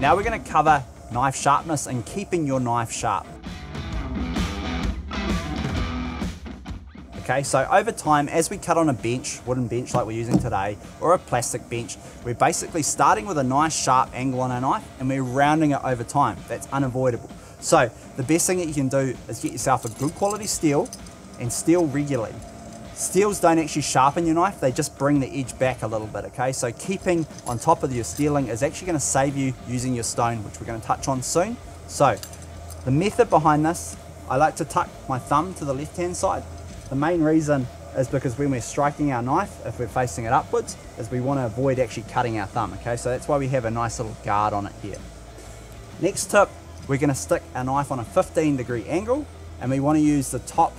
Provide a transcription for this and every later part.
Now we're going to cover knife sharpness and keeping your knife sharp. Okay, so over time, as we cut on a bench, wooden bench like we're using today, or a plastic bench, we're basically starting with a nice sharp angle on our knife and we're rounding it over time. That's unavoidable. So the best thing that you can do is get yourself a good quality steel and steel regularly. Steels don't actually sharpen your knife, they just bring the edge back a little bit, okay? So keeping on top of your steeling is actually going to save you using your stone, which we're going to touch on soon. So the method behind this, I like to tuck my thumb to the left-hand side. The main reason is because when we're striking our knife, if we're facing it upwards, is we want to avoid actually cutting our thumb, okay? So that's why we have a nice little guard on it here. Next tip, we're going to stick our knife on a 15-degree angle, and we want to use the top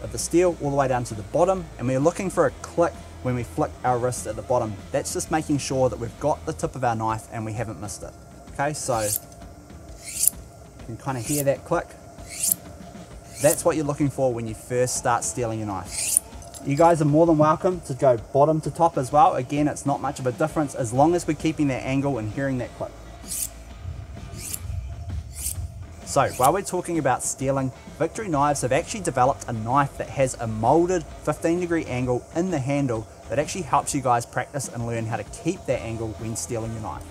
of the steel all the way down to the bottom, and we're looking for a click when we flick our wrist at the bottom. That's just making sure that we've got the tip of our knife and we haven't missed it. Okay, so you can kind of hear that click. That's what you're looking for when you first start steeling your knife. You guys are more than welcome to go bottom to top as well. Again, it's not much of a difference as long as we're keeping that angle and hearing that click. So while we're talking about steeling, Victory Knives have actually developed a knife that has a molded 15-degree angle in the handle that actually helps you guys practice and learn how to keep that angle when steeling your knife.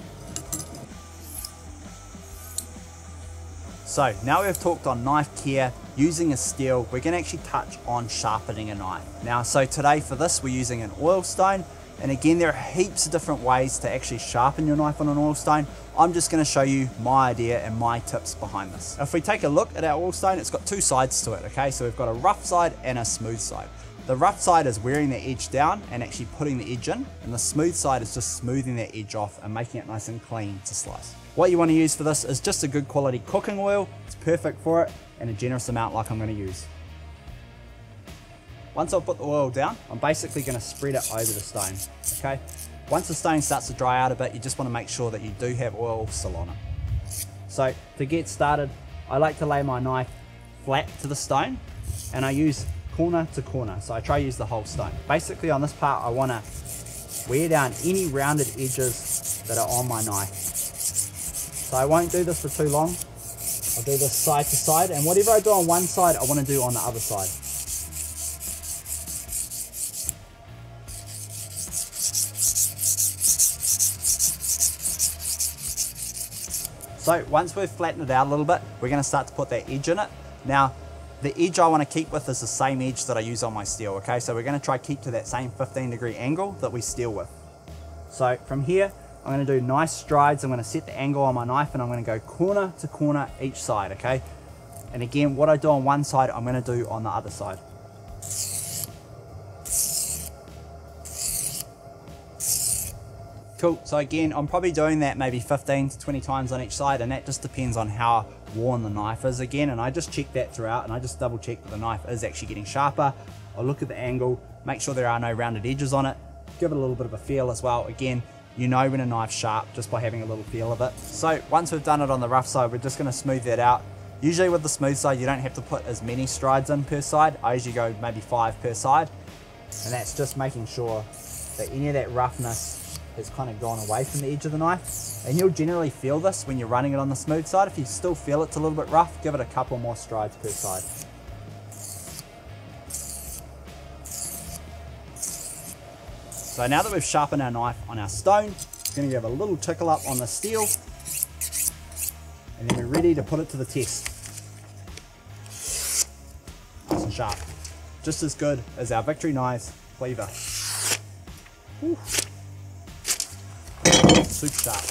So now we've talked on knife care, using a steel, we're going to actually touch on sharpening a knife. Now, so today for this, we're using an oil stone. And again, there are heaps of different ways to actually sharpen your knife on an oil stone. I'm just going to show you my idea and my tips behind this. If we take a look at our oil stone, it's got two sides to it, okay? So we've got a rough side and a smooth side. The rough side is wearing the edge down and actually putting the edge in, and the smooth side is just smoothing that edge off and making it nice and clean to slice. What you want to use for this is just a good quality cooking oil. It's perfect for it, and a generous amount like I'm going to use. Once I've put the oil down, I'm basically going to spread it over the stone, okay? Once the stone starts to dry out a bit, you just want to make sure that you do have oil still on it. So to get started, I like to lay my knife flat to the stone, and I use corner to corner. So I try to use the whole stone. Basically on this part, I want to wear down any rounded edges that are on my knife. So I won't do this for too long. I'll do this side to side, and whatever I do on one side, I want to do on the other side. So once we've flattened it out a little bit, we're going to start to put that edge in it. Now, the edge I want to keep with is the same edge that I use on my steel, okay? So we're going to try to keep to that same 15-degree angle that we steel with. So from here, I'm going to do nice strides. I'm going to set the angle on my knife and I'm going to go corner to corner each side, okay? And again, what I do on one side, I'm going to do on the other side. Cool, so again, I'm probably doing that maybe 15 to 20 times on each side, and that just depends on how worn the knife is again, and I just check that throughout, and I just double check that the knife is actually getting sharper. I'll look at the angle, make sure there are no rounded edges on it, give it a little bit of a feel as well. Again, you know when a knife's sharp just by having a little feel of it. So once we've done it on the rough side, we're just going to smooth that out. Usually with the smooth side, you don't have to put as many strides in per side. I usually go maybe 5 per side, and that's just making sure that any of that roughness has kind of gone away from the edge of the knife. And you'll generally feel this when you're running it on the smooth side. If you still feel it's a little bit rough, give it a couple more strides per side. So now that we've sharpened our knife on our stone, we're going to give a little tickle up on the steel, and then we're ready to put it to the test. Nice and sharp. Just as good as our Victory Knives cleaver. Whew. Super sharp.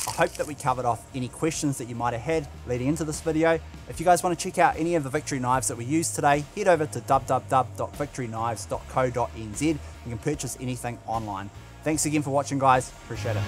I hope that we covered off any questions that you might have had leading into this video. If you guys want to check out any of the Victory Knives that we used today, head over to www.victoryknives.co.nz. You can purchase anything online. Thanks again for watching, guys. Appreciate it.